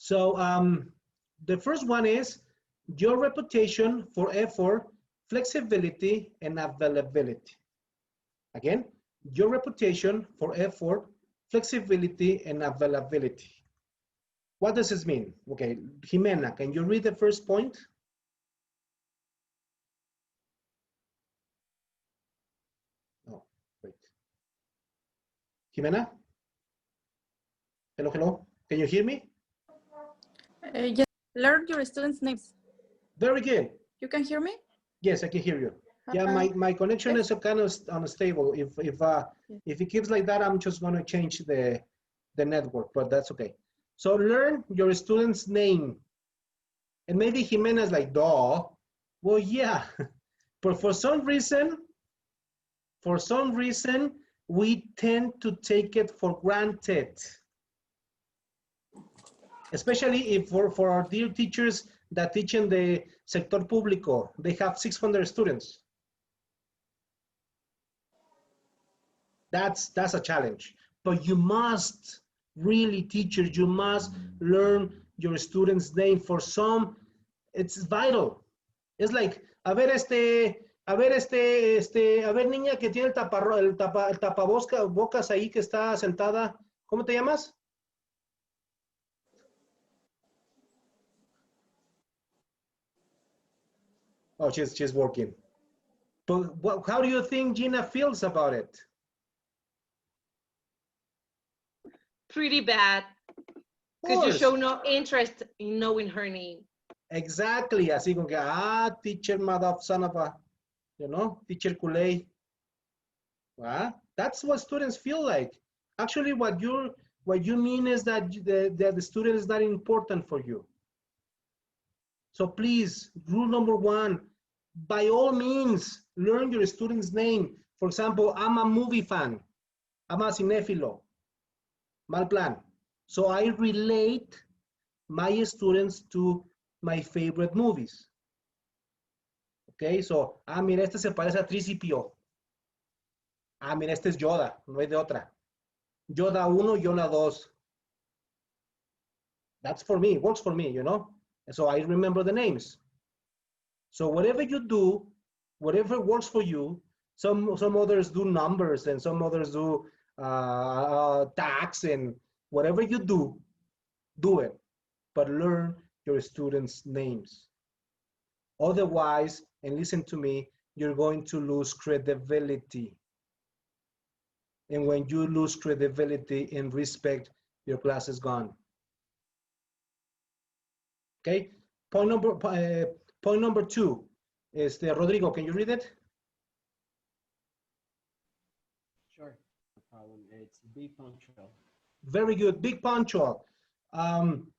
So the first one is your reputation for effort, flexibility, and availability. Again, your reputation for effort, flexibility, and availability. What does this mean? Okay, Jimena, can you read the first point? Oh, wait. Jimena? Hello, hello. Can you hear me? Yes. Learn your students' names. Very good. You can hear me? Yes, I can hear you. Yeah, my connection is kind of unstable. If it keeps like that, I'm just going to change the network, but that's okay. So learn your student's name. And maybe Jimena's like, duh. Well, yeah, but for some reason, we tend to take it for granted. Especially if for our dear teachers that teach in the sector público, they have 600 students. That's a challenge. But you must, really, teachers, you must learn your students' name. For some, it's vital. It's like, a ver, niña que tiene el tapabocas ahí que está sentada, ¿cómo te llamas? Oh, she's working. But how do you think Gina feels about it? Pretty bad. Because you show no interest in knowing her name. Exactly. Así como que, teacher mother son of a, you know, teacher Kool-Aid. That's what students feel like. Actually, what you mean is that the student is not important for you. So please, rule number one, by all means, learn your student's name. For example, I'm a movie fan. I'm a cinéfilo. Mal plan. So I relate my students to my favorite movies. Okay, so, mira, este se parece a Tricipio. Mira, este es Yoda, no hay de otra. Yoda 1, Yoda 2. That's for me, works for me, you know? And so I remember the names. So whatever you do, whatever works for you, some others do numbers and some others do tax, and whatever you do it, but learn your students' names. Otherwise, and listen to me, you're going to lose credibility. And when you lose credibility and respect, your class is gone. Okay, point number two is Rodrigo, can you read it? Sure, no problem. It's be punctual. Very good, be punctual. And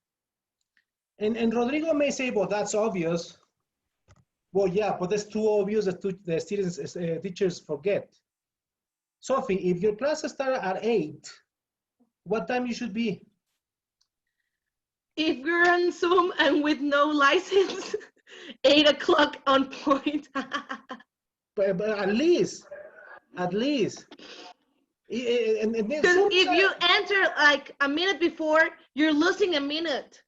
Rodrigo may say, well, that's obvious. Well, yeah, but that's too obvious that the students, teachers forget. Sophie, if your class starts at 8, what time you should be? If you're on Zoom and with no license, 8 o'clock on point. but at least. Because if you enter like a minute before, you're losing a minute.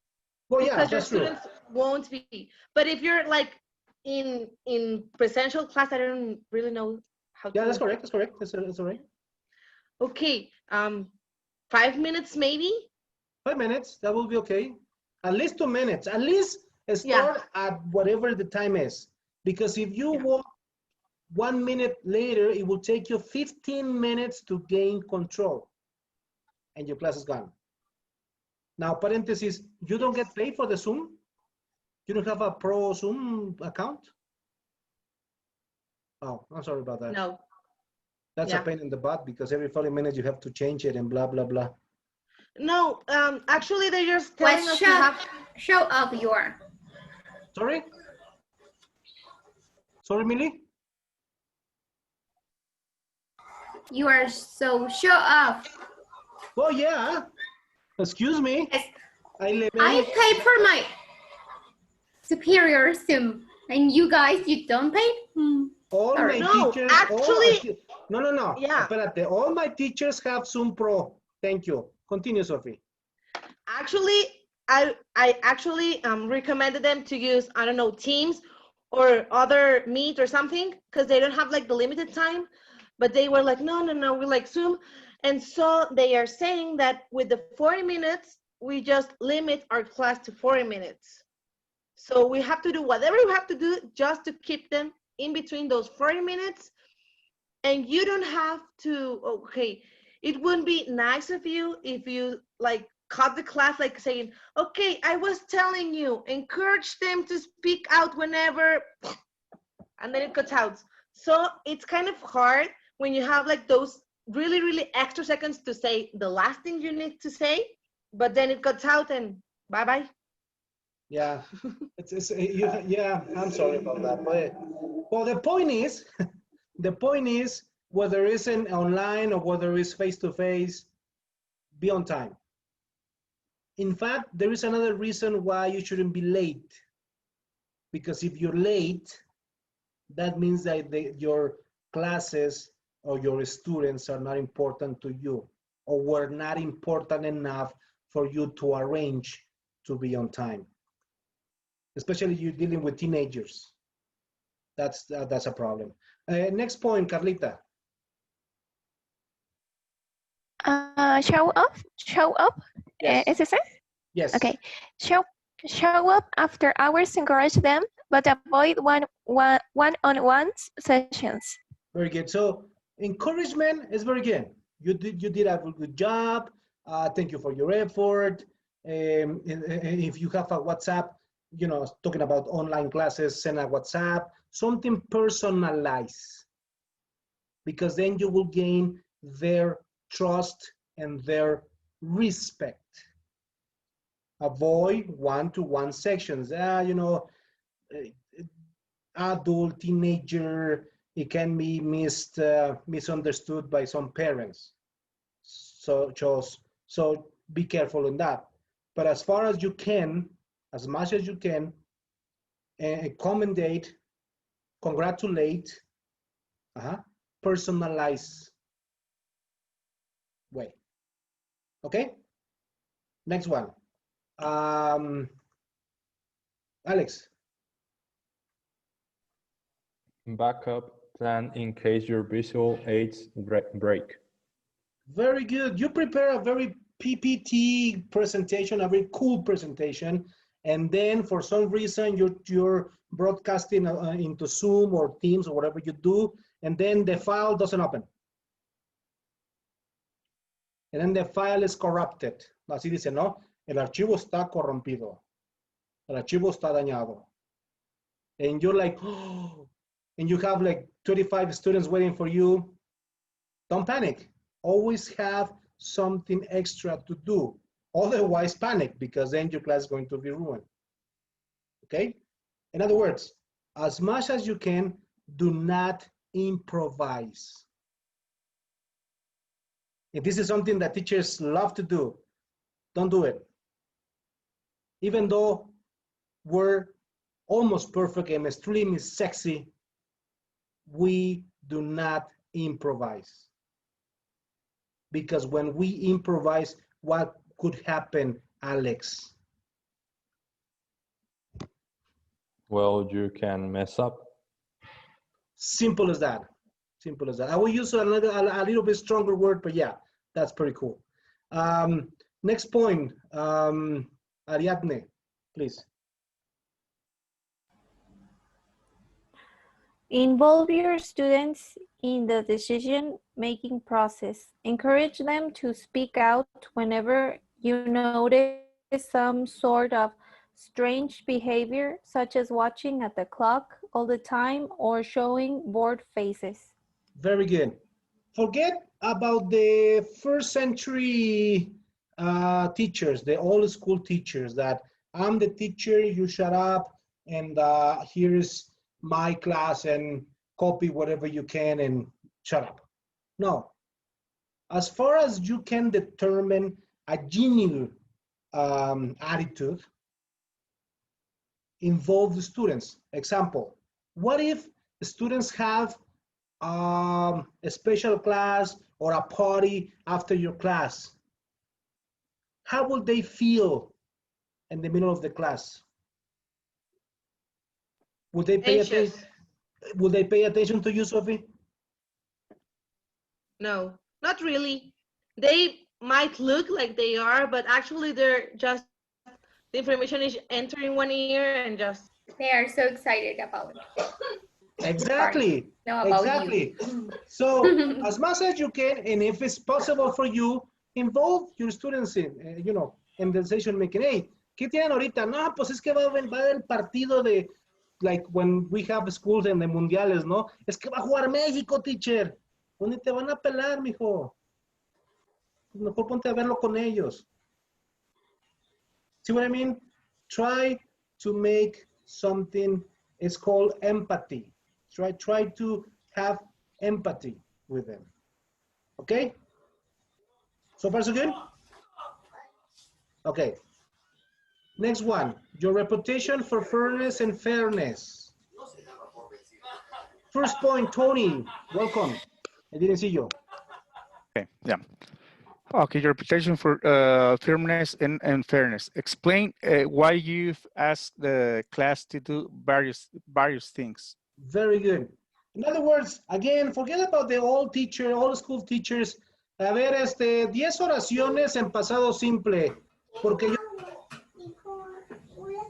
Well, yeah, because your students won't be. But if you're like in presential class, I don't really know how. Yeah, that's correct. That's correct. That's all right. Okay, 5 minutes maybe. 5 minutes, that will be okay. At least 2 minutes. At least start at whatever the time is. Because if you walk 1 minute later, it will take you 15 minutes to gain control. And your class is gone. Now, parenthesis, you don't get paid for the Zoom? You don't have a pro Zoom account? Oh, I'm sorry about that. No. That's a pain in the butt because every 40 minutes you have to change it and blah, blah, blah. No, actually they're just telling us to have... Show up your... Sorry? Sorry, Millie? You are so show up. Oh, yeah. Excuse me. Yes. I pay for my superior Zoom, and you guys, you don't pay? All my teachers... Actually... No. Yeah. Espérate. All my teachers have Zoom Pro. Thank you. Continue, Sophie. Actually, I actually recommended them to use, I don't know, Teams or other Meet or something, because they don't have like the limited time. But they were like, no, no, no, we like Zoom. And so they are saying that with the 40 minutes, we just limit our class to 40 minutes. So we have to do whatever we have to do just to keep them in between those 40 minutes. And you don't have to, okay, it wouldn't be nice of you if you like cut the class, like saying, okay, I was telling you, encourage them to speak out whenever, and then it cuts out. So it's kind of hard when you have like those really, really extra seconds to say the last thing you need to say, but then it cuts out and bye-bye. Yeah, yeah, I'm sorry about that. But well, the point is, the point is, whether it's in online or whether it's face-to-face, be on time. In fact, there is another reason why you shouldn't be late. Because if you're late, that means that your classes or your students are not important to you, or were not important enough for you to arrange to be on time. Especially you're dealing with teenagers. That's a problem. Next point, Carlita. Show up. Yes. Is it? Yes. Okay. Show up after hours. Encourage them, but avoid one-on-one sessions. Very good. So encouragement is very good. You did a good job. Thank you for your effort. If you have a WhatsApp, talking about online classes, send a WhatsApp, something personalized, because then you will gain their trust and their respect. Avoid one-to-one sections. Adult, teenager, it can be misunderstood by some parents. So be careful in that. But as far as you can, as much as you can, commendate, congratulate, personalize way. Okay? Next one. Alex. Backup plan in case your visual aids break. Very good. You prepare a very PPT presentation, a very cool presentation, and then for some reason you're broadcasting into Zoom or Teams or whatever you do, and then the file doesn't open. And then the file is corrupted. Así dice, ¿no? El archivo está corrompido. El archivo está dañado. And you're like, oh, and you have like 25 students waiting for you. Don't panic. Always have something extra to do. Otherwise, panic, because then your class is going to be ruined. Okay? In other words, as much as you can, do not improvise. If this is something that teachers love to do, don't do it. Even though we're almost perfect and extremely sexy, we do not improvise. Because when we improvise, what could happen, Alex? Well, you can mess up. Simple as that. Simple as that. I will use a little bit stronger word, but yeah, that's pretty cool. Next point, Ariadne, please. Involve your students in the decision-making process. Encourage them to speak out whenever you notice some sort of strange behavior, such as watching at the clock all the time or showing bored faces. Very good. Forget about the first century teachers, the old school teachers that I'm the teacher, you shut up, and here's my class and copy whatever you can and shut up. No. As far as you can determine a genuine attitude, involve the students. Example, what if the students have a special class or a party after your class? How will they feel in the middle of the class? Would they pay attention? Anxious. Would they pay attention to you, Sophie? No, not really. They might look like they are, but actually they're just, the information is entering one ear and just. They are so excited about it. Exactly. No, about Exactly. you. So as much as you can, and if it's possible for you, involve your students in, in the decision making. Hey, ¿qué tienen ahorita? No, pues es que va a haber el partido de, like when we have schools en the mundiales, ¿no? Es que va a jugar México, teacher. ¿Dónde te van a pelar, mijo? Mejor ponte a verlo con ellos. See what I mean? Try to make something, it's called empathy. Try to have empathy with them. Okay? So far so good? Okay. Next one, your reputation for fairness and fairness. First point, Tony, welcome. I didn't see you. Okay, yeah. Okay, your reputation for firmness and fairness. Explain why you've asked the class to do various things. Very good. In other words, again, forget about the old teacher, old school teachers. A ver, 10 oraciones en pasado simple. ¿Por qué?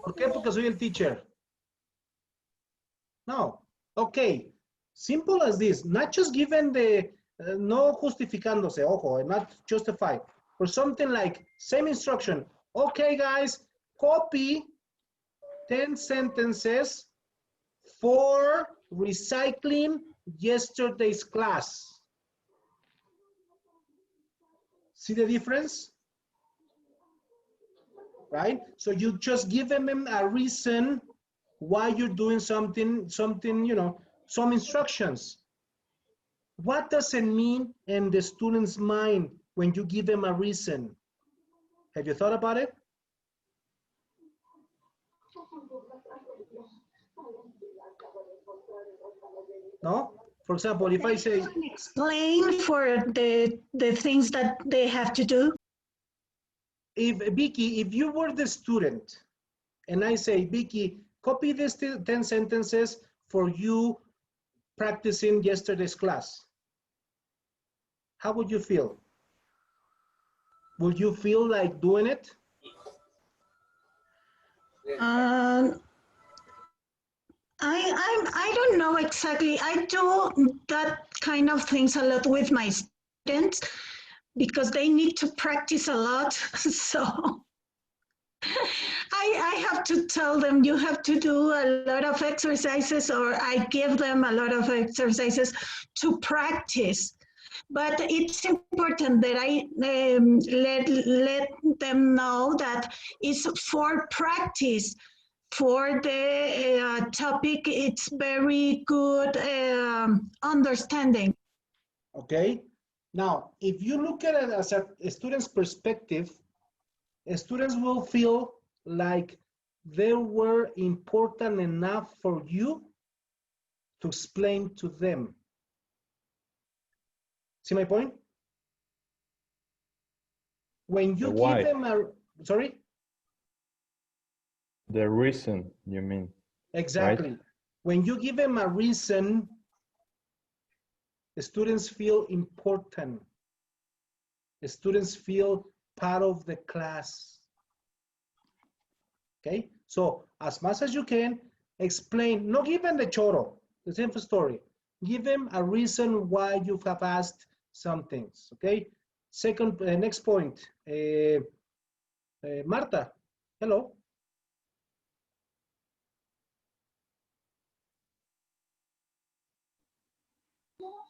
Porque soy el teacher. No. Okay. Simple as this. Not just given the, no justificándose, ojo, not justified. Or something like, same instruction. Okay, guys, copy 10 sentences for recycling yesterday's class. See the difference? Right? So you just give them a reason why you're doing something, some instructions. What does it mean in the student's mind when you give them a reason? Have you thought about it? No? For example, if I say, explain for the things that they have to do. If Vicky, if you were the student and I say, Vicky, copy these 10 sentences for you practicing yesterday's class, how would you feel? Would you feel like doing it? I don't know exactly. I do that kind of things a lot with my students because they need to practice a lot. So I have to tell them you have to do a lot of exercises, or I give them a lot of exercises to practice. But it's important that I let them know that it's for practice. For the topic, it's very good understanding. Okay. Now, if you look at it as a student's perspective, students will feel like they were important enough for you to explain to them. See my point? When you give them a, sorry? The reason, you mean? Exactly. Right? When you give them a reason, the students feel important. The students feel part of the class. Okay? So, as much as you can, explain, not give them the choro, the same story. Give them a reason why you have asked some things. Okay? Second, next point. Marta, hello.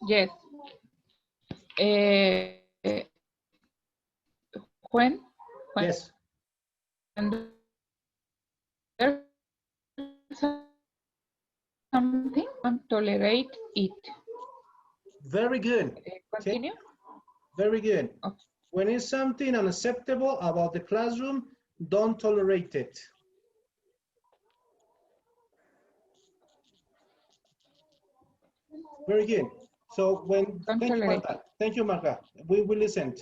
Yes. When yes. And there's something, tolerate it. Very good. Continue. Okay. Very good. Okay. When it's something unacceptable about the classroom, don't tolerate it. Very good. So when, thank you, Marta. We listened.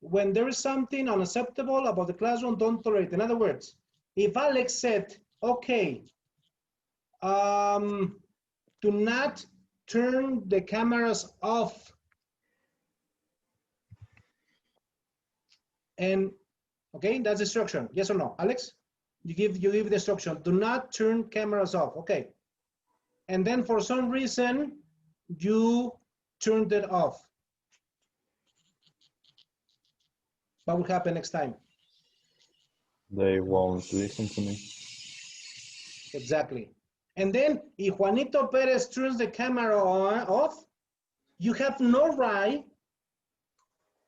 When there is something unacceptable about the classroom, don't tolerate. In other words, if Alex said, okay, do not turn the cameras off. And okay, that's the instruction. Yes or no, Alex? You give the instruction. Do not turn cameras off. Okay. And then for some reason you turned it off. What will happen next time? They won't listen to me. Exactly. And then if Juanito Perez turns the camera off, you have no right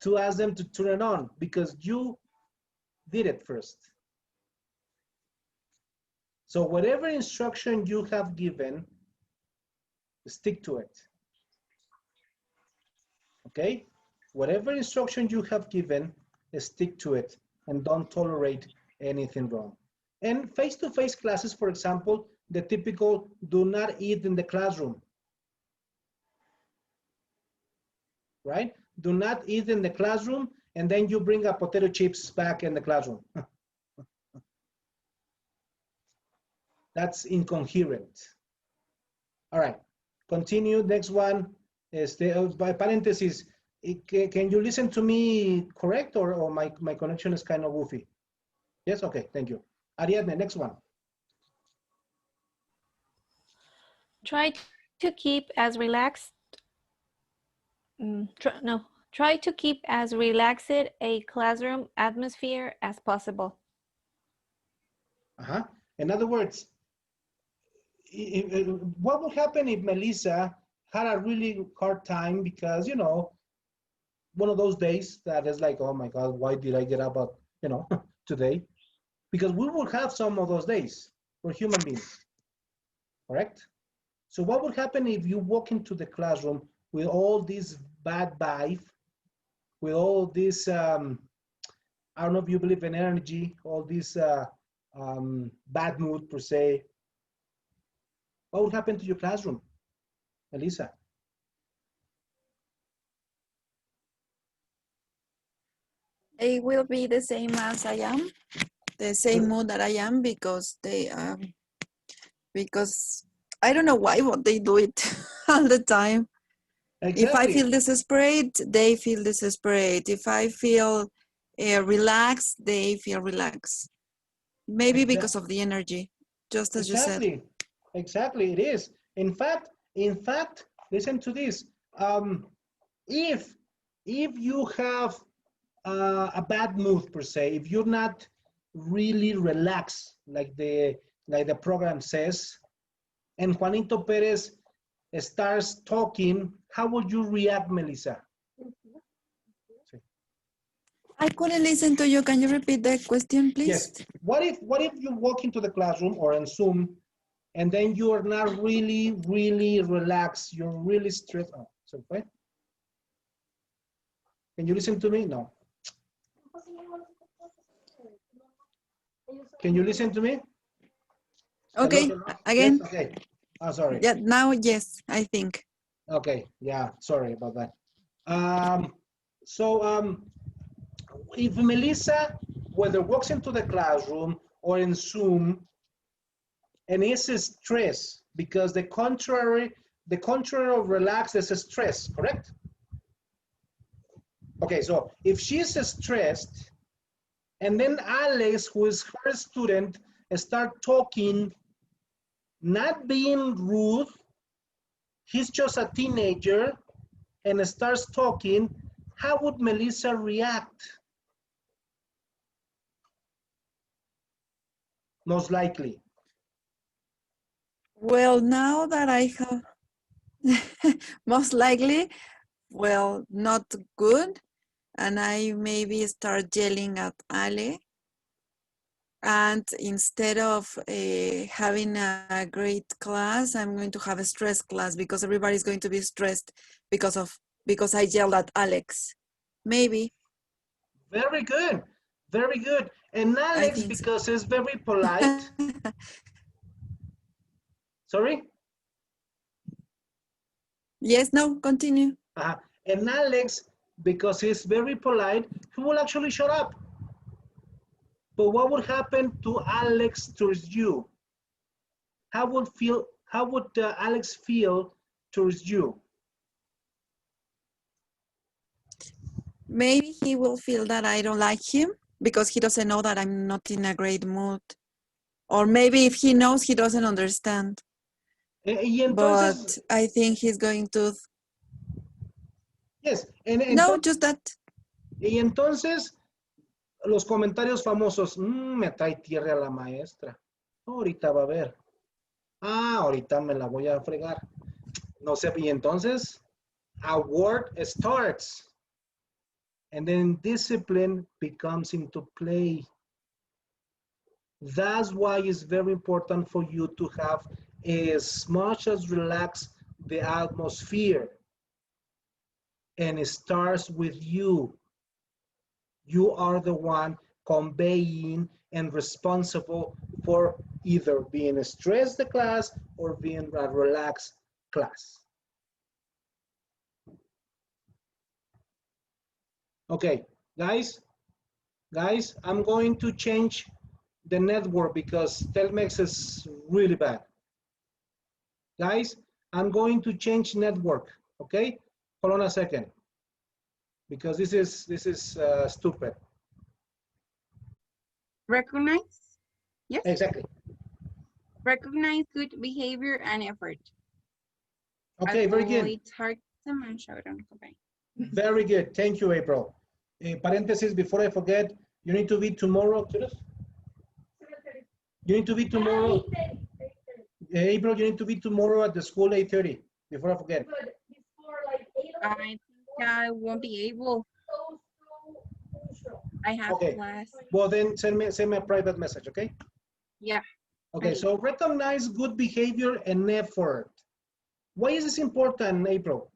to ask them to turn it on because you did it first. So whatever instruction you have given, stick to it. Okay? Whatever instruction you have given, stick to it and don't tolerate anything wrong. And face-to-face classes, for example, the typical do not eat in the classroom. Right? Do not eat in the classroom, and then you bring a potato chips back in the classroom. That's incoherent. All right, continue. Next one is by parentheses. Can you listen to me correct, or my connection is kind of goofy? Yes, okay, thank you. Ariadne, next one. Try to keep as relaxed. Try to keep as relaxed a classroom atmosphere as possible. In other words, what would happen if Melissa had a really hard time because, you know, one of those days that is like, oh my God, why did I get up at, you know, today? Because we will have some of those days. We're human beings, correct? So what would happen if you walk into the classroom with all this bad vibe, with all this, I don't know if you believe in energy, all this bad mood per se. What would happen to your classroom, Elisa? It will be the same as I am, the same mood that I am, because because I don't know why, but they do it all the time. Exactly. If I feel desperate, they feel desperate. If I feel relaxed, they feel relaxed. Maybe because of the energy, just as you said. Exactly, it is. In fact, listen to this. If you have a bad mood per se, if you're not really relaxed, like the program says, and Juanito Perez starts talking, how would you react, Melissa? I couldn't listen to you. Can you repeat the question, please? Yes. What if you walk into the classroom or in Zoom, and then you are not really relaxed? You're really stressed. Oh, so what? Can you listen to me? No. Can you listen to me? Okay, Hello? again. Yes? Okay. Oh, sorry. Yeah, now, yes, I think. Okay, yeah, sorry about that. If Melissa, whether walks into the classroom or in Zoom, and is stressed, because the contrary of relax is stress, correct? Okay, so if she's stressed, and then Alex, who is her student, start talking, not being rude, he's just a teenager, and starts talking, how would Melissa react? Most likely. Well, now that I have, most likely, well, not good. And I maybe start yelling at Ale. And instead of having a great class, I'm going to have a stress class because everybody's going to be stressed because I yelled at Alex. Maybe. Very good. Very good. And Alex, because he's very polite. Sorry? Yes, no, continue. And Alex, because he's very polite, he will actually shut up. But what would happen to Alex towards you? How would Alex feel towards you? Maybe he will feel that I don't like him because he doesn't know that I'm not in a great mood. Or maybe if he knows, he doesn't understand. Y But entonces, I think he's going to... yes, No, just that. Y entonces, los comentarios famosos, me trae tierra la maestra. Ahorita va a ver. Ahorita me la voy a fregar. No sé, y entonces, a word starts. And then discipline becomes into play. That's why it's very important for you to have as much as relax the atmosphere. And it starts with you. You are the one conveying and responsible for either being stressed the class or being a relaxed class. Okay, guys, I'm going to change the network because Telmex is really bad. Guys, I'm going to change network, okay? Hold on a second, because this is stupid. Recognize? Yes. Exactly. Recognize good behavior and effort. Okay, very good. Avoid sarcasm and shouting. Very good. Thank you, April. Parenthesis, before I forget, you need to be tomorrow. You need to be tomorrow. April, you need to be tomorrow at the school 8:30. Before I forget. I think I won't be able. I have class. Well, then send me a private message, okay? Yeah. Okay, so recognize good behavior and effort. Why is this important, April?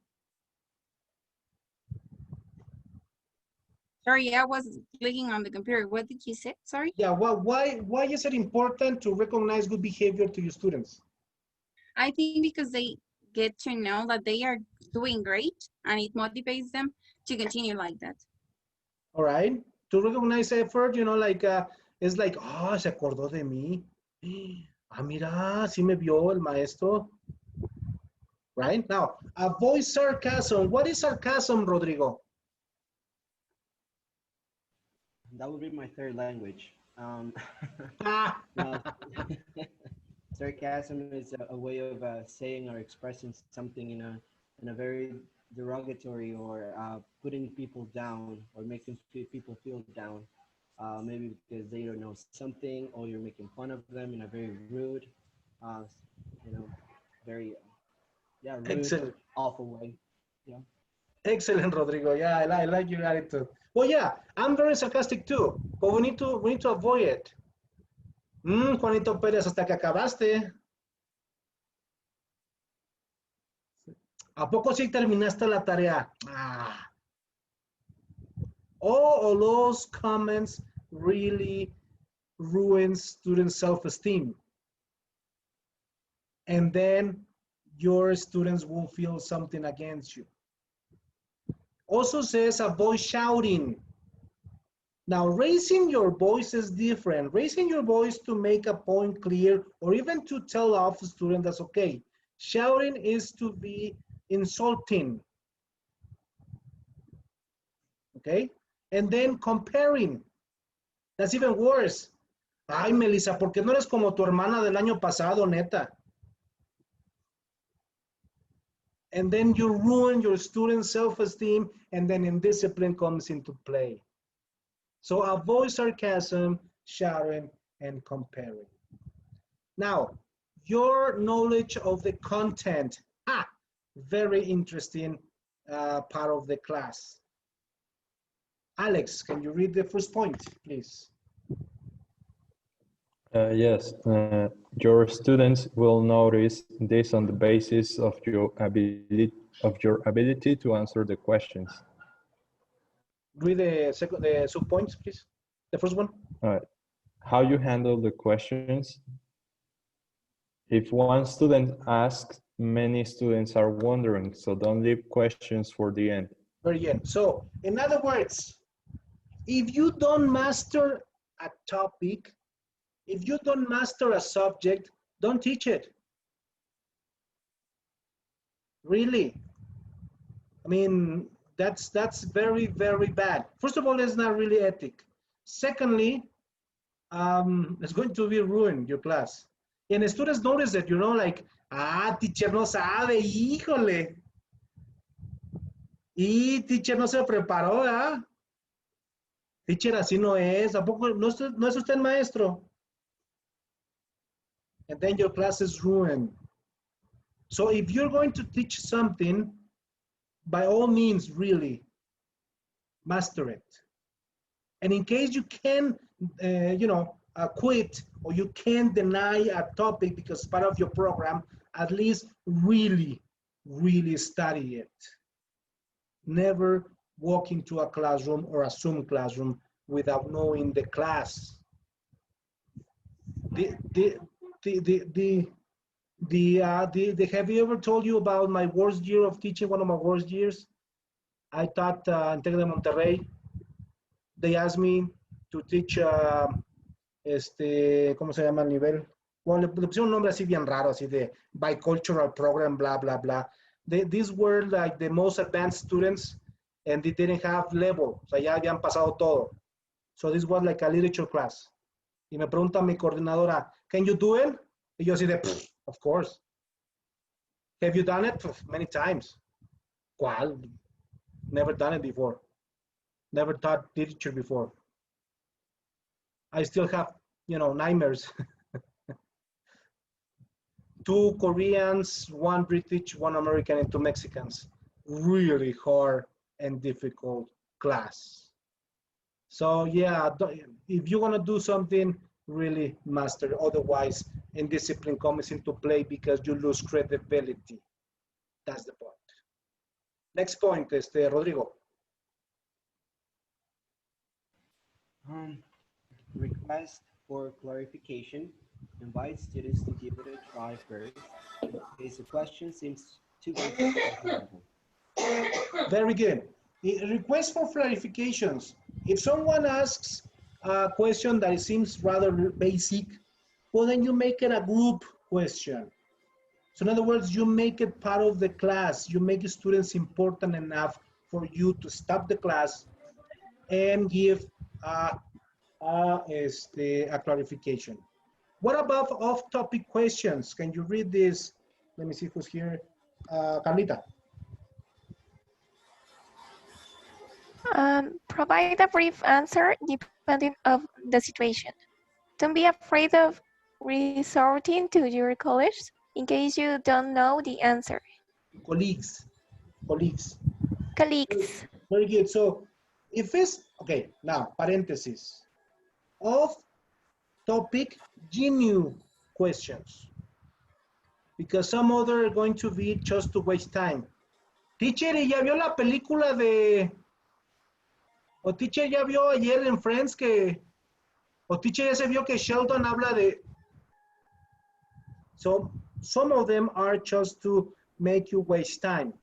Sorry, I was clicking on the computer. What did you say? Sorry? Yeah, well, why is it important to recognize good behavior to your students? I think because they get to know that they are doing great and it motivates them to continue like that. All right. To recognize effort, you know, like, it's like, se acordó de mí. Mira, sí me vio el maestro. Right? Now, avoid sarcasm. What is sarcasm, Rodrigo? That would be my third language. No, sarcasm is a way of saying or expressing something in a very derogatory or putting people down or making people feel down. Maybe because they don't know something or you're making fun of them in a very rude, very, rude, Excellent. awful way. Yeah. Excellent, Rodrigo. Yeah, I like your attitude. Well, yeah, I'm very sarcastic too, but we need to avoid it. Juanito Pérez, hasta que acabaste. ¿A poco sí terminaste la tarea? All those comments really ruin student self-esteem. And then your students will feel something against you. Also says avoid shouting. Now, raising your voice is different. Raising your voice to make a point clear or even to tell off a student that's okay. Shouting is to be insulting. Okay? And then comparing. That's even worse. Ay, Melissa, ¿por qué no eres como tu hermana del año pasado, neta? And then you ruin your student's self-esteem, and then indiscipline comes into play. So avoid sarcasm, shouting, and comparing. Now, your knowledge of the content. Very interesting part of the class. Alex, can you read the first point, please? Yes, your students will notice this on the basis of your ability to answer the questions. Read the sub-points, please. The first one. All right. How you handle the questions. If one student asks, many students are wondering, so don't leave questions for the end. Very good. So, in other words, if you don't master a topic, if you don't master a subject, don't teach it. Really. I mean, that's very, very bad. First of all, it's not really ethic. Secondly, it's going to be ruined your class. And the students notice it, you know, like, teacher no sabe, híjole. Y teacher no se preparó, ¿verdad? Teacher, así no es. ¿A poco no es usted maestro? And then your class is ruined. So if you're going to teach something, by all means, really, master it. And in case you can, quit or you can't deny a topic because it's part of your program, at least really, really study it. Never walk into a classroom or a Zoom classroom without knowing the class. Have you ever told you about my worst year of teaching? One of my worst years. I taught in Tec de Monterrey. They asked me to teach, ¿cómo se llama el nivel? Bueno, le pusieron un nombre así bien raro, así de bicultural program, blah, blah, blah. These were like the most advanced students and they didn't have level. O sea, ya habían pasado todo. So this was like a literature class. Y me pregunta mi coordinadora, can you do it? Y yo así de, of course. Have you done it? Many times. ¿Cuál? Never done it before. Never taught literature before. I still have, nightmares. 2 Koreans, 1 British, 1 American, and 2 Mexicans. Really hard and difficult class. So yeah, if you want to do something, really master. Otherwise, indiscipline comes into play because you lose credibility. That's the point. Next point, Rodrigo. Request for clarification. Invite students to give it a try first. In case the question seems too basic. Very good. Request for clarifications. If someone asks a question that seems rather basic, well, then you make it a group question. So in other words, you make it part of the class. You make students important enough for you to stop the class and give a clarification. What about off-topic questions? Can you read this? Let me see who's here. Carlita. Provide a brief answer depending on the situation. Don't be afraid of resorting to your colleagues in case you don't know the answer. Colleagues. Colleagues. Very good. So if it's, okay, now, parenthesis. Off-topic, genuine questions. Because some other are going to be just to waste time. Teacher, ¿ya vio la película de... O teacher, ¿ya vio ayer en Friends que... O teacher, ¿ya se vio que Sheldon habla de... So, some of them are just to make you waste time.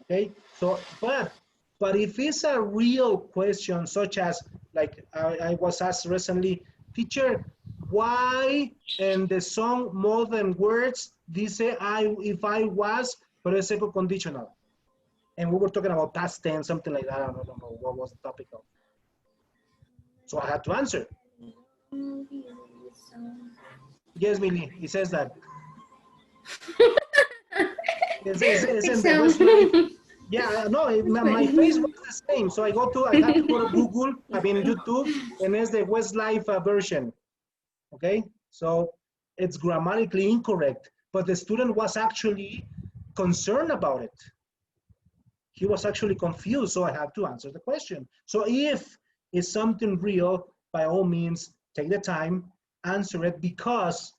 Okay? So, but if it's a real question, such as, like I was asked recently, teacher, why in the song More Than Words, dice if I was, pero es eco conditional. And we were talking about past tense, something like that. I don't know what was the topic of. So I had to answer. Yes, Millie, he says that. it's in the Westlife. Yeah, no, my face was the same. So I had to go to Google, YouTube, and it's the Westlife version. Okay, so it's grammatically incorrect, but the student was actually concerned about it. He was actually confused, so I had to answer the question. So if it's something real, by all means, take the time, answer it, because,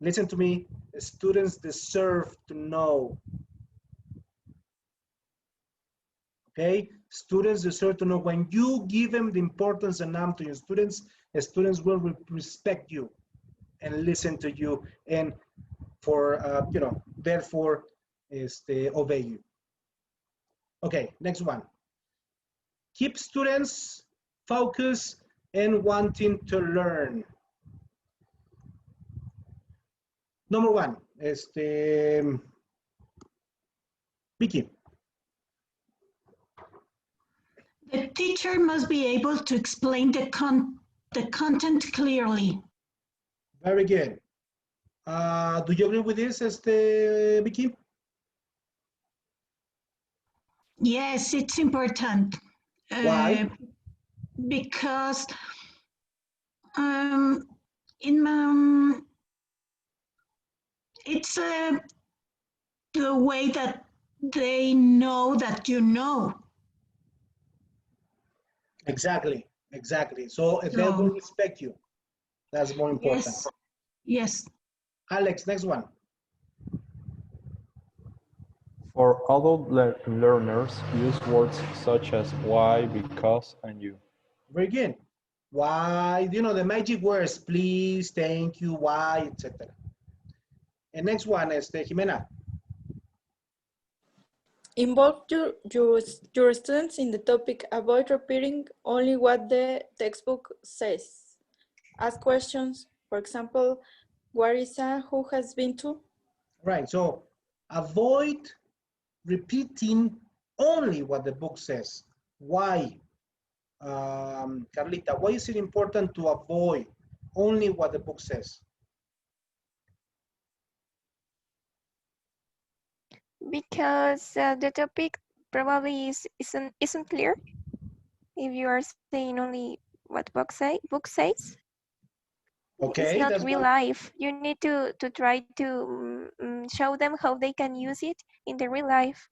listen to me, the students deserve to know. Okay, students deserve to know. When you give them the importance and to your students, the students will respect you and listen to you, and therefore, obey you. Okay, next one. Keep students focused and wanting to learn. Number one, Vicky. The teacher must be able to explain the content clearly. Very good. Do you agree with this, Vicky? Yes, it's important. Why? Because it's the way that they know that you know. Exactly, exactly. So they will respect you. That's more important. Yes, yes. Alex, next one. For adult learners, use words such as why, because, and you. Very good. Why, you know, the magic words, please, thank you, why, etc. And next one is Jimena. Involve your students in the topic. Avoid repeating only what the textbook says. Ask questions. For example, where is who has been to? Right, so avoid repeating only what the book says. Why? Carlita, why is it important to avoid only what the book says? Because the topic probably isn't clear if you are saying only what book says. Okay, It's not that's real one. life. You need to try to show them how they can use it in the real life.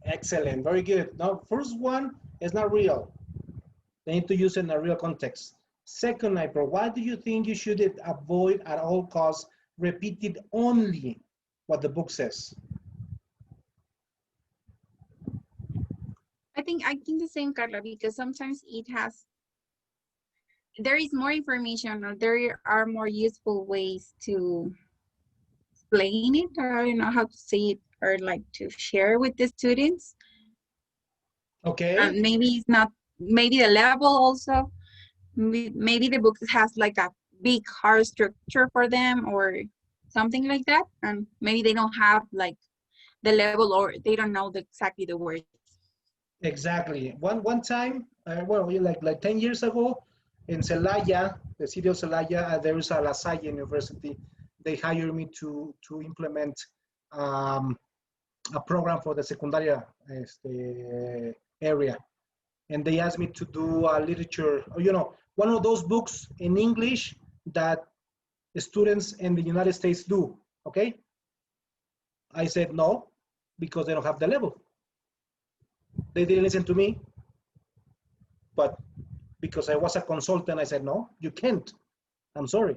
Excellent, very good. Now, first one is not real. They need to use it in a real context. Second, April, why do you think you should avoid at all costs repeating only what the book says? I think the same, Carla, because sometimes there is more information or there are more useful ways to explain it, or I don't know how to say it, or like to share with the students. Okay. And maybe it's not, maybe the level also, maybe the book has like a big hard structure for them or something like that. And maybe they don't have like the level or they don't know exactly the words. Exactly. One time, well, like 10 years ago, in Celaya, the city of Celaya, there is a La Salle University. They hired me to implement a program for the secundaria area. And they asked me to do a literature, you know, one of those books in English that students in the United States do, okay? I said no, because they don't have the level. They didn't listen to me, but because I was a consultant, I said, no, you can't. I'm sorry.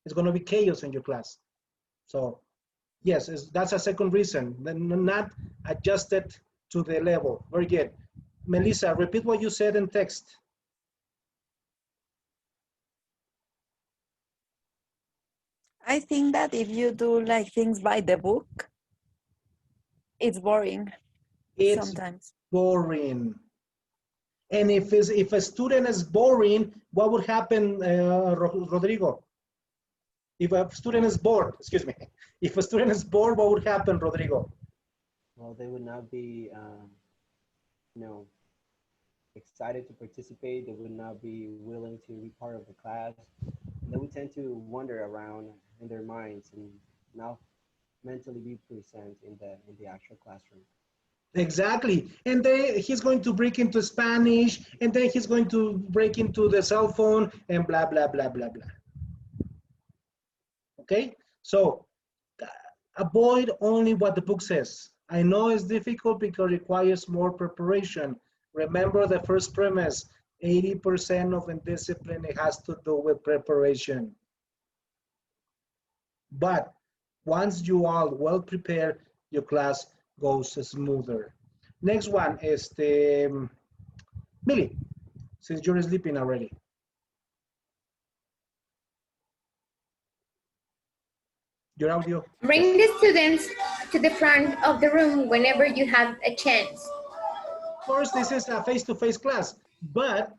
It's going to be chaos in your class. So yes, that's a second reason, not adjusted to the level. Very good. Melissa, repeat what you said in text. I think that if you do like things by the book, it's boring. It's sometimes boring. And if a student is boring, what would happen, Rodrigo? If a student is bored, excuse me, if a student is bored, what would happen, Rodrigo? Well, they would not be, excited to participate. They would not be willing to be part of the class. They would tend to wander around in their minds and not mentally be present in the actual classroom. Exactly. And then he's going to break into Spanish, and then he's going to break into the cell phone, and blah, blah, blah, blah, blah. Okay? So avoid only what the book says. I know it's difficult because it requires more preparation. Remember the first premise, 80% of indiscipline, it has to do with preparation. But once you are well prepared, your class goes smoother. Next one is the Millie, since you're sleeping already. Your audio. Bring the students to the front of the room whenever you have a chance. Of course, this is a face-to-face class, but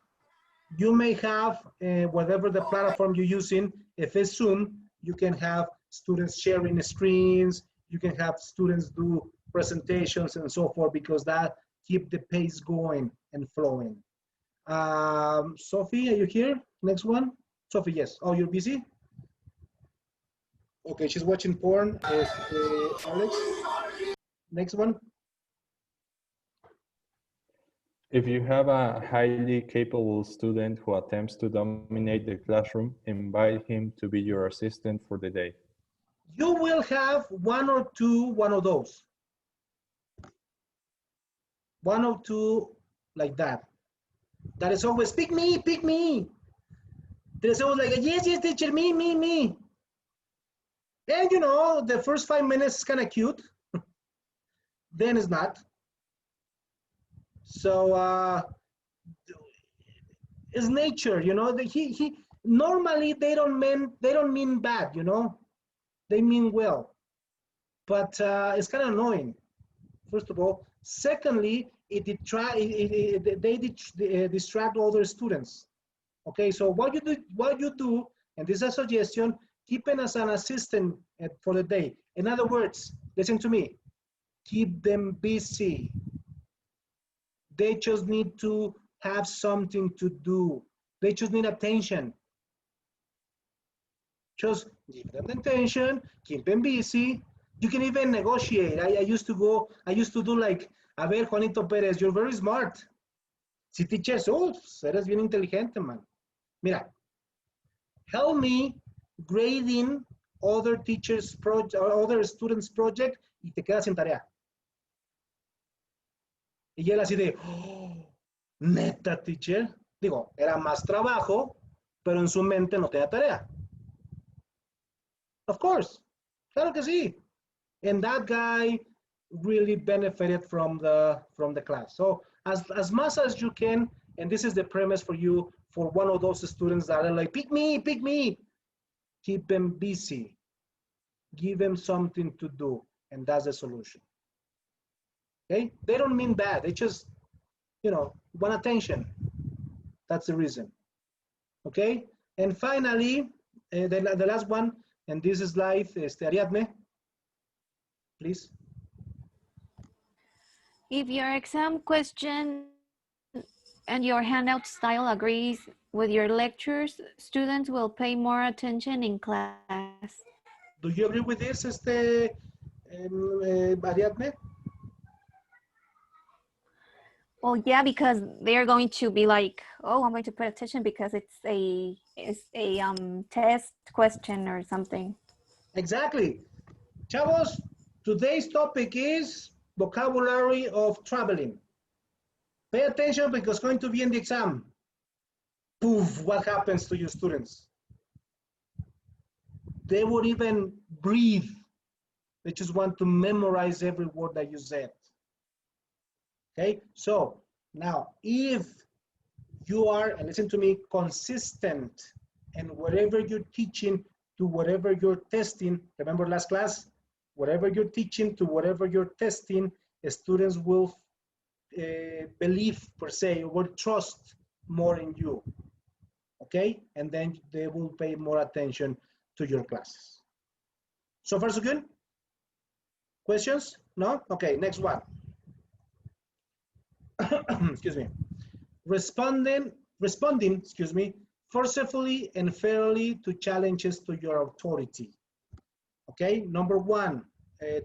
You may have, whatever the platform you're using, if it's Zoom, you can have students sharing screens, you can have students do presentations and so forth, because that keep the pace going and flowing. Sophie, are you here? Next one. Sophie, yes. Oh, you're busy? Okay, she's watching porn. Alex, next one. If you have a highly capable student who attempts to dominate the classroom, invite him to be your assistant for the day. You will have one or those. One or two like that. That is always, pick me, pick me. There's always like, yes, yes, teacher, me, me, me. And you know, the first 5 minutes is kind of cute. Then it's not. So it's nature, you know. He normally they don't mean bad, you know. They mean well, but it's kind of annoying. First of all, secondly, they distract other students. Okay, so what you do, and this is a suggestion, keep him as an assistant for the day. In other words, listen to me, keep them busy. They just need to have something to do. They just need attention. Just give them the attention, keep them busy. You can even negotiate. I used to do like, a ver, Juanito Pérez, you're very smart. Si teachers, eres bien inteligente, man. Mira, help me grading other teachers' project or other students' project y te quedas sin tarea. Y él así de, neta, teacher. Digo, era más trabajo, pero en su mente no tenía tarea. Of course, claro que sí. And that guy really benefited from the class. So as much as you can, and this is the premise for you, for one of those students that are like, pick me, keep them busy. Give them something to do, and that's the solution. Okay? They don't mean bad. They just, you know, want attention. That's the reason. Okay? And finally, the last one, and this is live, Ariadne, please. If your exam question and your handout style agrees with your lectures, students will pay more attention in class. Do you agree with this, Ariadne? Well, yeah, because they're going to be like, oh, I'm going to pay attention because it's a test question or something. Exactly. Chavos, today's topic is vocabulary of traveling. Pay attention because it's going to be in the exam. Poof, what happens to your students? They won't even breathe. They just want to memorize every word that you said. Okay, so now if you are, and listen to me, consistent and whatever you're teaching to whatever you're testing, remember last class, whatever you're teaching to whatever you're testing, students will believe per se, or will trust more in you. Okay, and then they will pay more attention to your classes. So far so good? Questions? No? Okay, next one. Excuse me. Responding, excuse me, forcefully and fairly to challenges to your authority. Okay, number one.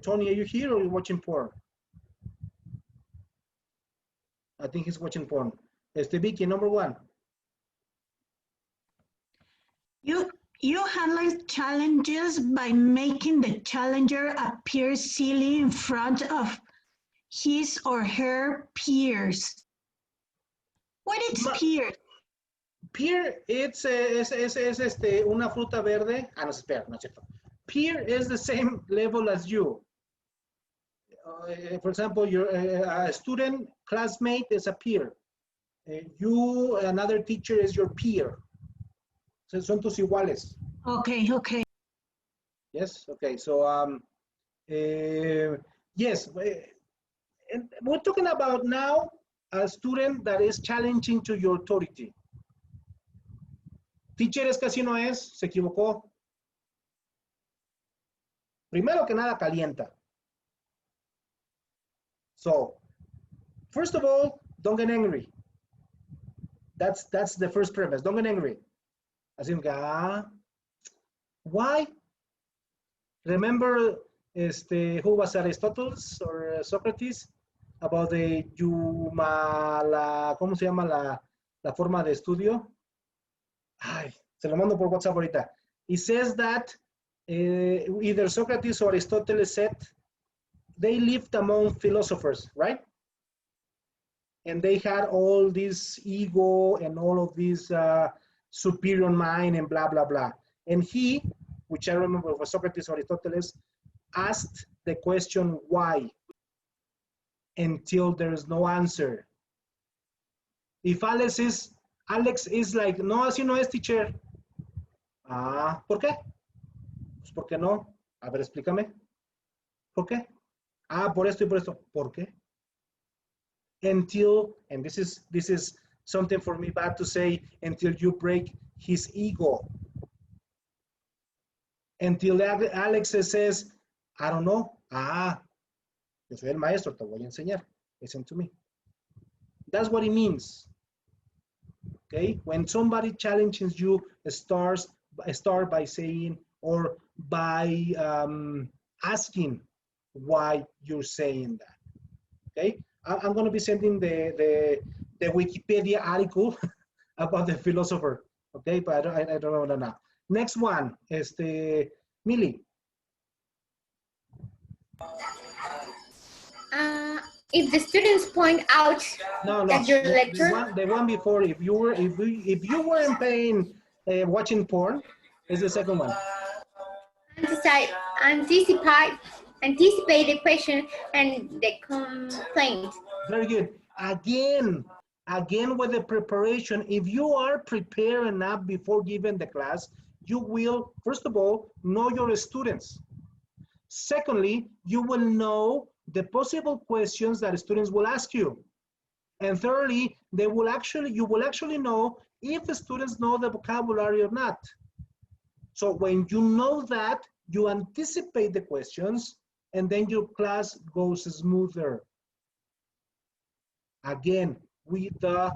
Tony, are you here or are you watching porn? I think he's watching porn. Vicky, number one. You handle challenges by making the challenger appear silly in front of his or her peers. What is peer? Peer, it's una fruta verde. Ah, no, espera, no es cierto. Peer is the same level as you. For example, your a student, classmate is a peer. You, another teacher is your peer. So son tus iguales. Okay, okay. Yes, okay. So, yes, and we're talking about now a student that is challenging to your authority. Teacher es que así no es, se equivocó. Primero que nada, calienta. So, first of all, don't get angry. That's the first premise. Don't get angry. Así que, why? Remember, who was Aristotle or Socrates about the ¿cómo se llama la forma de estudio? Ay, se lo mando por WhatsApp ahorita. He says that either Socrates or Aristotle said they lived among philosophers, right? And they had all this ego and all of this superior mind and blah, blah, blah. And he, which I remember was Socrates or Aristotle, asked the question why until there is no answer. If Alex is like, no, así no es, teacher. ¿Por qué? Pues, ¿por qué no? A ver, explícame. ¿Por qué? Por esto y por esto. ¿Por qué? Until, and this is something for me bad to say, until you break his ego. Until Alex says, I don't know. Yo soy el maestro, te voy a enseñar. Listen to me. That's what it means. Okay? When somebody challenges you, start by saying or by asking why you're saying that. Okay? I'm going to be sending the Wikipedia article about the philosopher. Okay? But I don't know now. Next one, Millie. If the students point out that your lecture, the one before, if you weren't paying watching porn, is the second one. anticipate the question and the complaint. Very good. Again with the preparation, if you are prepared enough before giving the class, you will, first of all, know your students. Secondly, you will know the possible questions that students will ask you. And thirdly, you will actually know if the students know the vocabulary or not. So when you know that, you anticipate the questions, and then your class goes smoother. Again, with the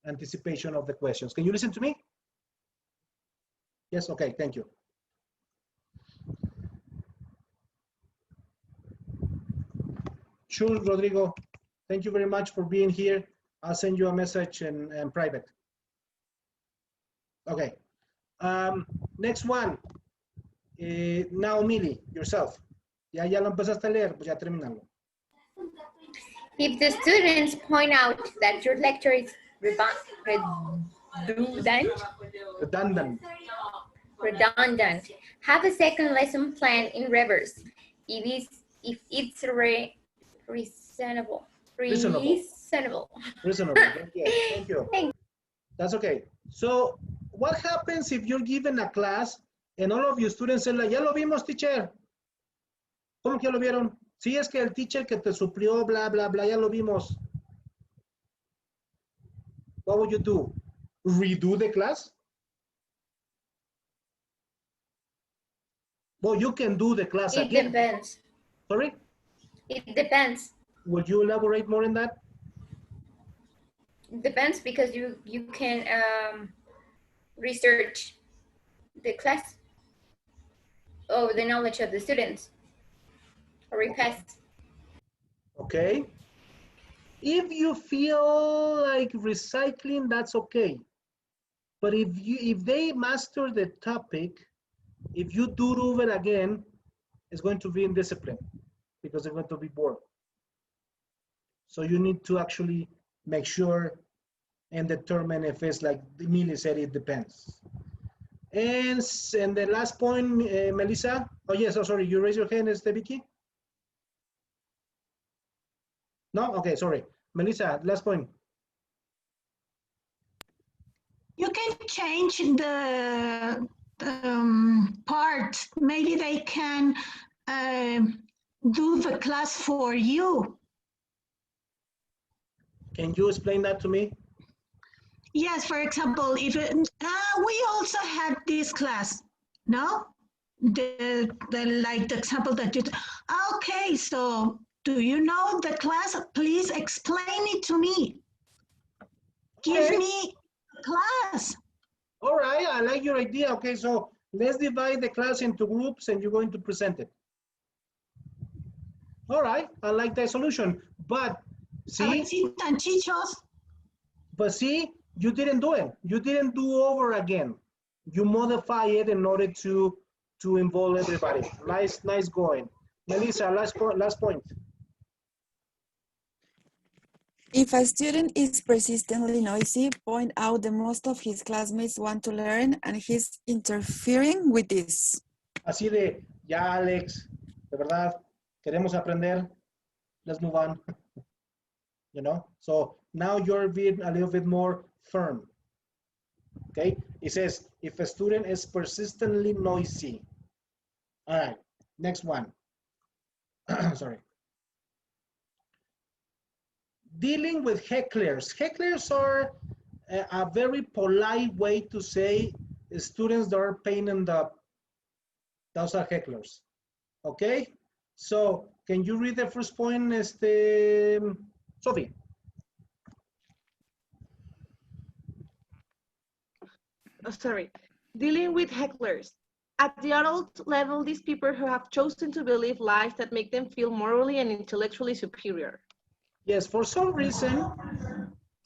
anticipation of the questions. Can you listen to me? Yes, okay, thank you. Sure, Rodrigo. Thank you very much for being here. I'll send you a message in private. Okay. Next one. Now, Millie, yourself. Ya lo empezaste a leer, pues ya terminalo. If the students point out that your lecture is redundant, have a second lesson plan in reverse. If it's reasonable. Thank you. That's okay. So what happens if you're given a class and all of your students say, ya lo vimos, teacher? ¿Cómo que ya lo vieron? Sí, es que el teacher que te suplió, bla, bla, bla, ya lo vimos. What would you do? Redo the class? Well, you can do the class again. It depends. Sorry? It depends. Would you elaborate more on that? It depends because you can research the class or the knowledge of the students or request. Okay. If you feel like recycling, that's okay. But if they master the topic, if you do it again, it's going to be indiscipline because they're going to be bored. So you need to actually make sure and determine if it's like Emily said, it depends. And the last point, Melissa. Oh yes, oh sorry, you raise your hand, Vicky? No? Okay, sorry. Melissa, last point. You can change the part. Maybe they can do the class for you. Can you explain that to me? Yes, for example, if we also had this class, no? Like the example that you, okay, so do you know the class? Please explain it to me. Give Okay. me a class. All right, I like your idea. Okay, so let's divide the class into groups and you're going to present it. All right, I like that solution. But see, you didn't do it. You didn't do over again. You modify it in order to involve everybody. Nice going. Melissa, last point. If a student is persistently noisy, point out that most of his classmates want to learn and he's interfering with this. Así de, ya Alex, de verdad, queremos aprender. Let's move on. You know, so now you're being a little bit more firm. Okay, it says if a student is persistently noisy. All right, next one. Sorry. Dealing with hecklers. Hecklers are a very polite way to say students that are pain in the, those are hecklers. Okay, so can you read the first point, Sophie? Oh, sorry. Dealing with hecklers. At the adult level, these people who have chosen to believe lies that make them feel morally and intellectually superior. Yes, for some reason,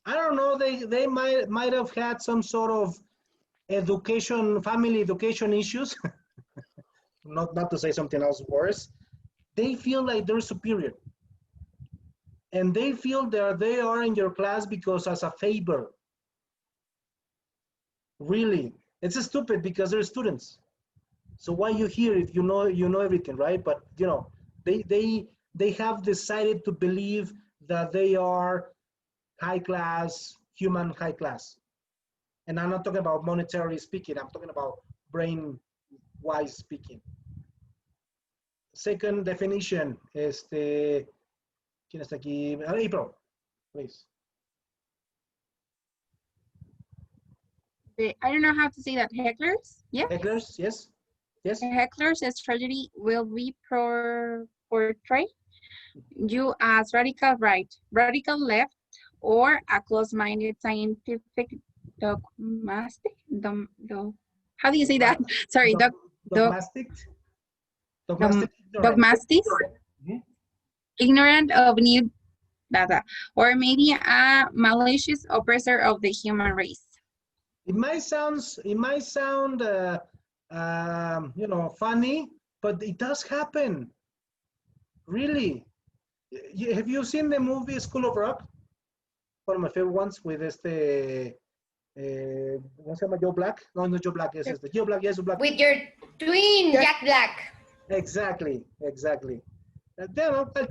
I don't know, they might have had some sort of education, family education issues. not to say something else worse. They feel like they're superior. And they feel that they are in your class because as a favor. Really, it's stupid because they're students. So why you here if you know everything, right? But you know, they have decided to believe that they are high class, human high class. And I'm not talking about monetarily speaking, I'm talking about brain-wise speaking. Second definition, ¿quién está aquí? April, please. I don't know how to say that. Hecklers? Yeah. Hecklers, yes. Yes. Hecklers' strategy will be portray you as radical right, radical left, or a close-minded scientific dogmatic. How do you say that? Sorry, dogmatic. Dogmatic. Ignorant of new data, or maybe a malicious oppressor of the human race. It might sound, you know, funny, but it does happen. Really. Have you seen the movie School of Rock? One of my favorite ones with ¿cómo se llama? Joe Black? No, no Joe Black, es Joe Black, yes, Joe Black. With your twin, yeah. Jack Black. Exactly. I'll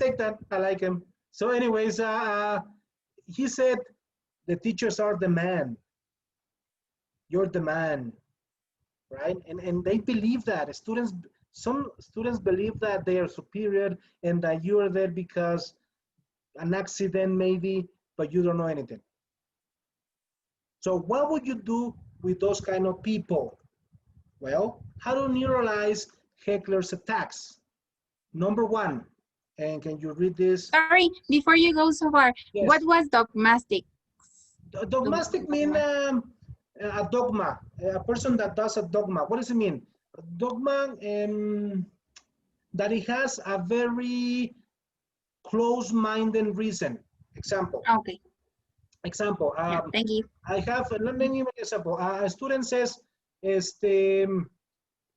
take that. I like him. So anyways, he said the teachers are the man. You're the man, right? And they believe that. Some students believe that they are superior and that you are there because an accident maybe, but you don't know anything. So what would you do with those kind of people? Well, how to neutralize hecklers' attacks? Number one, and can you read this? Sorry, before you go so far, yes. What was dogmatic? Dogmatic means a dogma, a person that does a dogma. What does it mean? A dogma, that it has a very close-minded reason. Example. Okay. Example. Yeah, thank you. I have, let me give you an example. A student says, digo,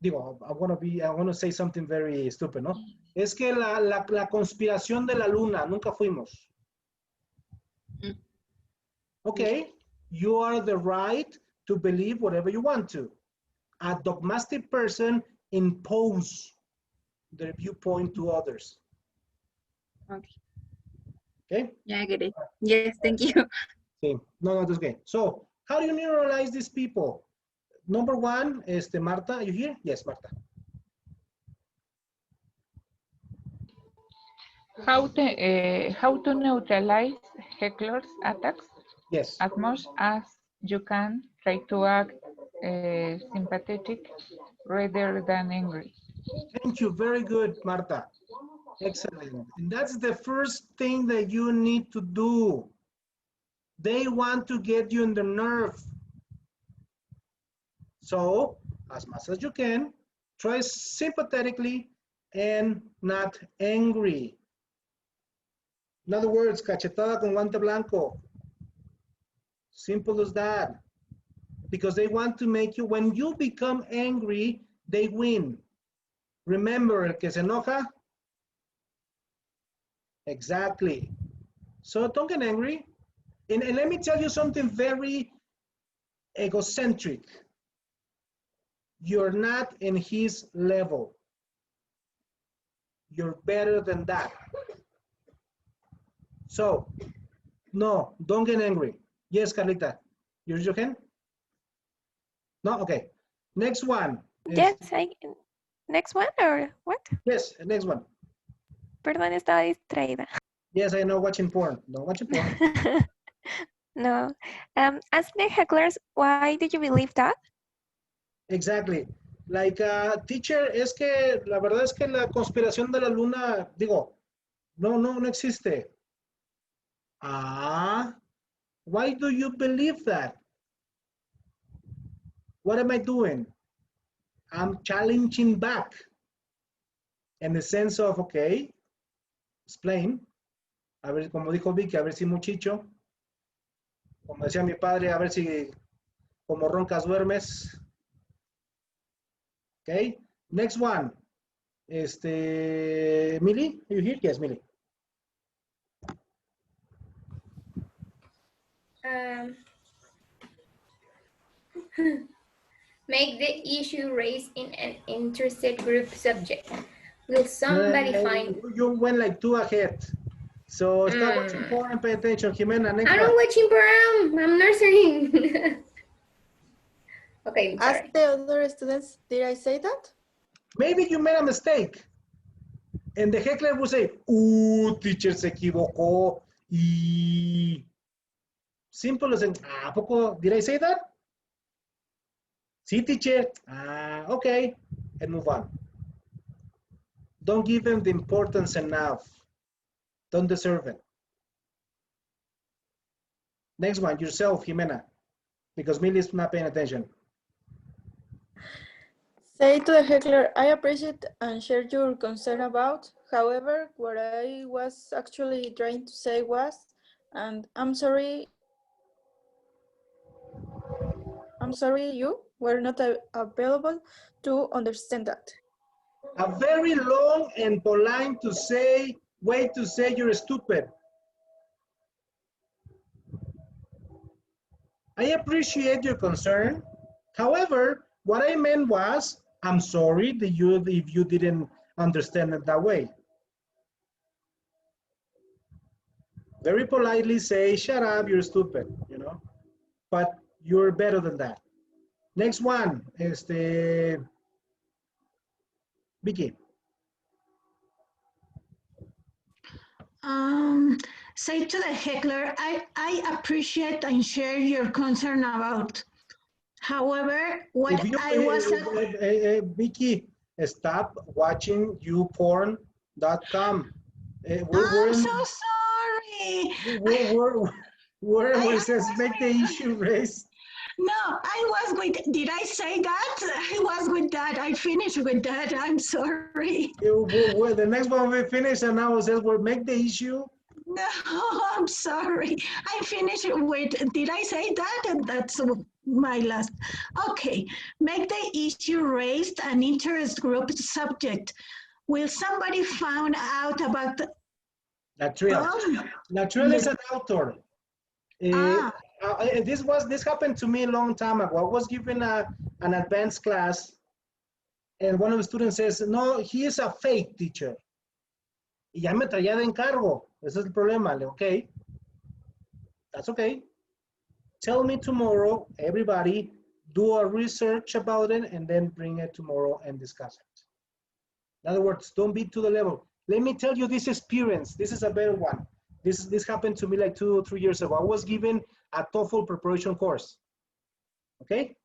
I want to say something very stupid, ¿no? Es que la conspiración de la luna, nunca fuimos. Okay, you are the right to believe whatever you want to. A dogmatic person impose their viewpoint to others. Okay. Okay? Yeah, I get it. Yes, thank you. Sí. No, that's okay. So, how do you neutralize these people? Number one, Marta, are you here? Yes, Marta. How to neutralize hecklers' attacks? Yes. As much as you can, try to act sympathetic rather than angry. Thank you. Very good, Marta. Excellent. And that's the first thing that you need to do. They want to get you in the nerve. So, as much as you can, try sympathetically and not angry. In other words, cachetada con guante blanco. Simple as that. Because they want to make you, when you become angry, they win. Remember, el que se enoja. Exactly. So don't get angry. And let me tell you something very egocentric. You're not in his level. You're better than that. So, no, don't get angry. Yes, Carlita. You raise your hand? No? Okay. Next one. Yes, next one or what? Yes, next one. Perdón, estaba distraída. Yes, I know, watching porn. Don't watch porn. No. Ask the hecklers, why did you believe that? Exactly. Like, teacher, es que la verdad es que la conspiración de la luna, digo, no existe. Ah, why do you believe that? What am I doing? I'm challenging back. In the sense of, okay, explain. A ver, como dijo Vicky, a ver si muchicho. Como decía mi padre, a ver si como roncas duermes. Okay, next one. Millie, are you here? Yes, Millie. Make the issue raised in an interested group subject. Will somebody find... You went like 2 ahead. So stop watching porn and pay attention. Jimena, next I'm one. not watching porn. I'm nursing. Okay, I'm sorry. Ask the other students, did I say that? Maybe you made a mistake. And the heckler will say, teacher se equivocó. Y simple as, ¿a poco? Did I say that? Sí, teacher. Okay. And move on. Don't give them the importance enough. Don't deserve it. Next one, yourself, Jimena, because Millie's not paying attention. Say to the heckler, I appreciate and share your concern about. However, what I was actually trying to say was, and I'm sorry you were not available to understand that. A very long and polite way to say you're stupid. I appreciate your concern. However, what I meant was, I'm sorry that if you didn't understand it that way. Very politely say, shut up, you're stupid, but you're better than that. Next one, Vicky. Say to the heckler, I appreciate and share your concern about. However, what Vicky, stop watching youporn.com. I'm so sorry. Where it says make the issue raised. No, I was with, did I say that? I was with that. I finished with that. I'm sorry. The next one we finish and now it says we'll make the issue. No, I'm sorry. I finished with, did I say that? And that's my last. Okay, make the issue raised an interest group subject. Will somebody find out about the... Latrell is an author. This happened to me a long time ago. I was given an advanced class and one of the students says, no, he is a fake teacher. Y ya me traía de encargo. Ese es el problema. Okay, that's okay. Tell me tomorrow, everybody, do a research about it and then bring it tomorrow and discuss it. In other words, don't be to the level. let me tell you this experience. This is a better one. This happened to me like 2 or 3 years ago. I was given a TOEFL preparation course. Okay,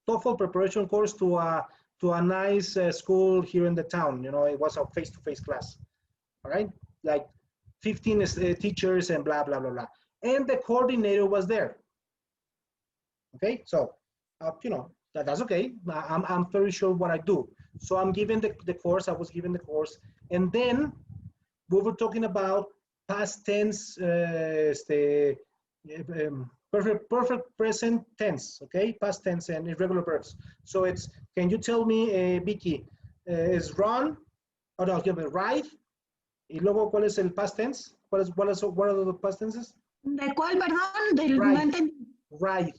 TOEFL preparation course to a nice school here in the town. You know, it was a face-to-face class. All right, like 15 teachers and blah blah blah blah. And the coordinator was there. Okay, so you know that's okay. I'm very sure what I do. So I'm given the course. I was given the course, and then we were talking about past tense, perfect present tense, okay? Past tense and irregular verbs. So it's, can you tell me, Vicky, is run, oh no, give me ride, y luego, ¿cuál es el past tense? What are the past tenses? ¿De cuál, perdón? Del Ride. Ride.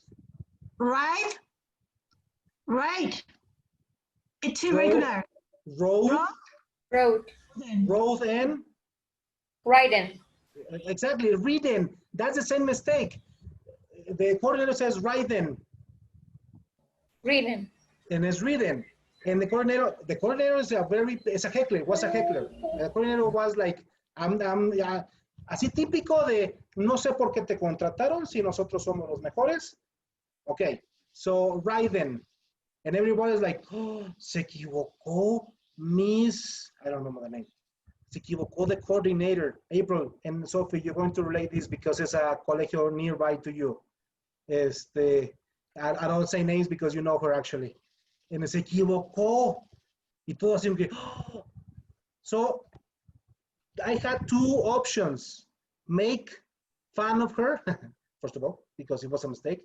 Ride. Right. It's irregular. Road. Road. Road and? Riding. Exactly, reading. That's the same mistake. The coordinator says riding. Reading. And it's reading. And the coordinator is a heckler, was a heckler. The coordinator was like, así típico de, no sé por qué te contrataron si nosotros somos los mejores. Okay, so riding. And everybody's like, oh, se equivocó, Miss, I don't remember the name. Se equivocó the coordinator. April and Sophie, you're going to relate this because it's a colegio nearby to you. I don't say names because you know her actually. And se equivocó. Y todo así que, oh. So I had two options. Make fun of her, first of all, because it was a mistake.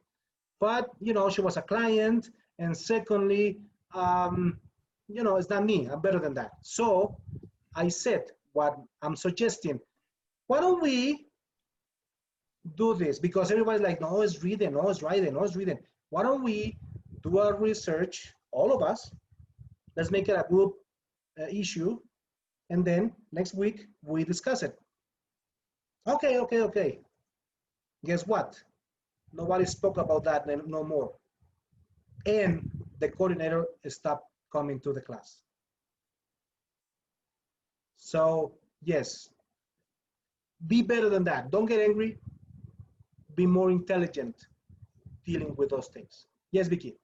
But, you know, she was a client. And secondly, you know, it's not me. I'm better than that. So I said what I'm suggesting. Why don't we do this? Because everybody's like, no, it's reading, no, it's writing, no, it's reading. Why don't we do our research, all of us? Let's make it a group issue. And then next week, we discuss it. Okay. Guess what? Nobody spoke about that no more. And the coordinator stopped coming to the class. So yes, be better than that. Don't get angry. Be more intelligent dealing with those things. Yes, Vicky.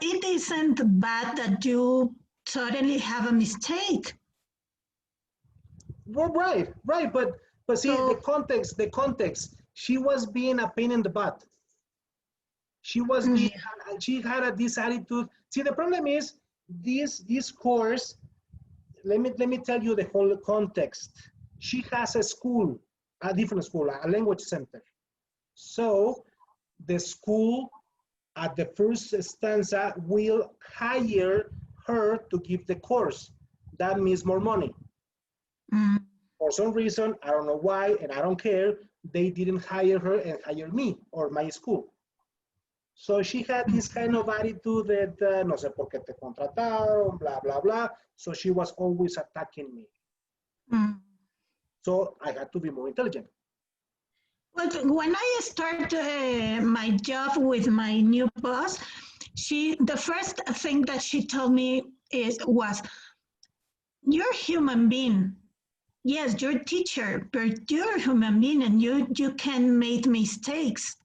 It isn't bad that you suddenly have a mistake. Well, right. But see, so, the context. She was being a pain in the butt. She was she had this attitude. See, the problem is this course. Let me tell you the whole context. She has a school, a different school, a language center. So the school at the first stanza will hire her to give the course. That means more money. For some reason, I don't know why, and I don't care, they didn't hire her and hire me or my school. So she had this kind of attitude that, no sé por qué te contrataron, blah, blah, blah. So she was always attacking me. So I had to be more intelligent. Well, when I started my job with my new boss, the first thing that she told me was, you're a human being. Yes, you're a teacher, but you're a human being and you can make mistakes.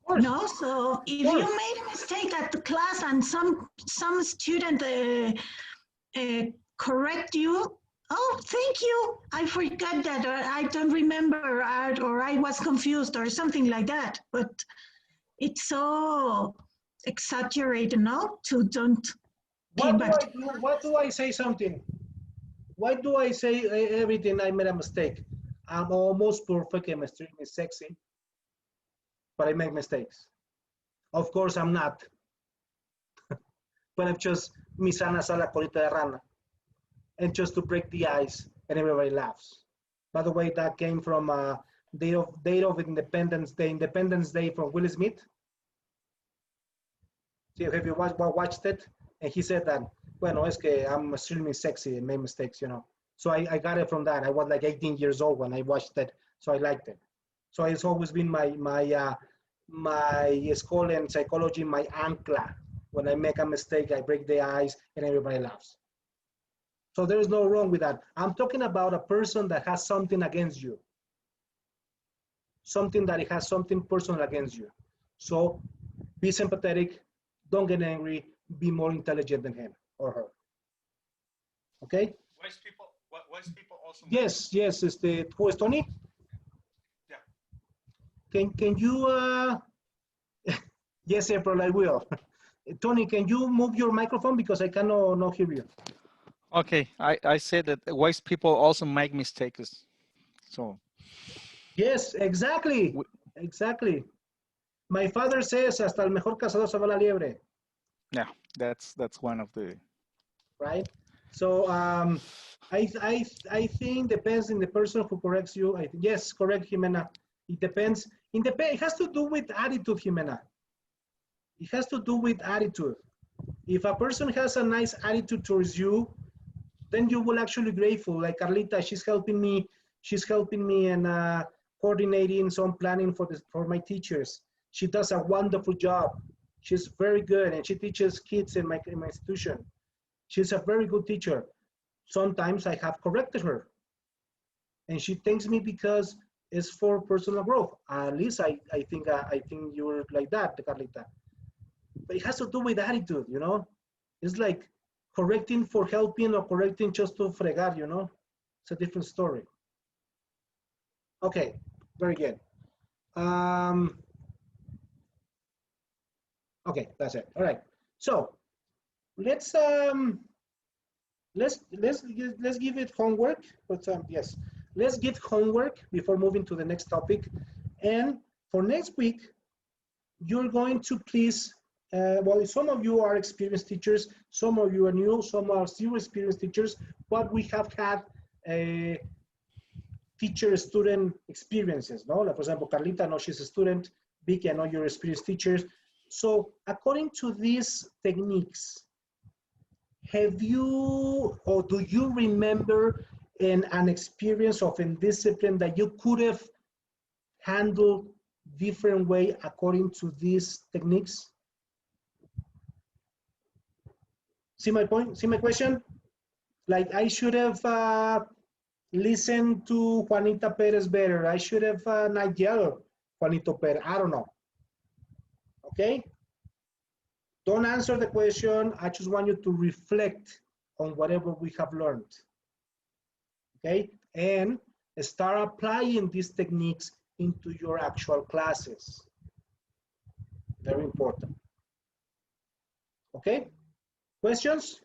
No, so if you made a mistake at the class and some student correct you, oh, thank you, I forgot that, or I don't remember, or I was confused, or something like that. But it's so exaggerated, no? To don't. What do I say something? Why do I say everything I made a mistake? I'm almost perfect and extremely sexy, but I make mistakes. Of course, I'm not. But I'm just mi sana sala colita de rana. And just to break the ice, and everybody laughs. By the way, that came from Date of Independence Day from Will Smith. See, have you watched it? And he said that, bueno, es que I'm extremely sexy and made mistakes, you know. So I got it from that. I was like 18 years old when I watched it, so I liked it. So it's always been my school and psychology, my ancla. When I make a mistake, I break the ice, and everybody laughs. So there is no wrong with that. I'm talking about a person that has something against you. Something that it has something personal against you. So be sympathetic, don't get angry, be more intelligent than him or her. Okay? Wise people also. Yes, yes, who is Tony? Yeah. Can you, yes, April, I will. Tony, can you move your microphone because I cannot not hear you. Okay, I said that wise people also make mistakes. So. Yes, exactly, exactly. My father says, hasta el mejor cazador se va la liebre. Yeah, that's one of the. Right? So I think depends in the person who corrects you. Yes, correct, Jimena. It depends. It has to do with attitude, Jimena. It has to do with attitude. If a person has a nice attitude towards you, then you will actually be grateful. Like Carlita, she's helping me and coordinating some planning for my teachers. She does a wonderful job. She's very good, and she teaches kids in my institution. She's a very good teacher. Sometimes I have corrected her, and she thanks me because it's for personal growth. At least I think you're like that, Carlita. But it has to do with attitude, you know. It's like correcting for helping or correcting just to fregar, you know. It's a different story. Okay, very good. Okay, that's it. All right. So let's give it homework. But yes, let's give homework before moving to the next topic. And for next week, you're going to please, well, some of you are experienced teachers, some of you are new, some are still experienced teachers, but we have had teacher-student experiences, no? Like, for example, Carlita, I know she's a student. Vicky, I know you're experienced teachers. So according to these techniques, have you, or do you remember an experience of indiscipline that you could have handled different way according to these techniques? See my point? See my question? Like I should have listened to Juanita Perez better. I should have not yelled Juanito Perez. I don't know. Okay? Don't answer the question. I just want you to reflect on whatever we have learned. Okay? And start applying these techniques into your actual classes. Very important. Okay? Questions?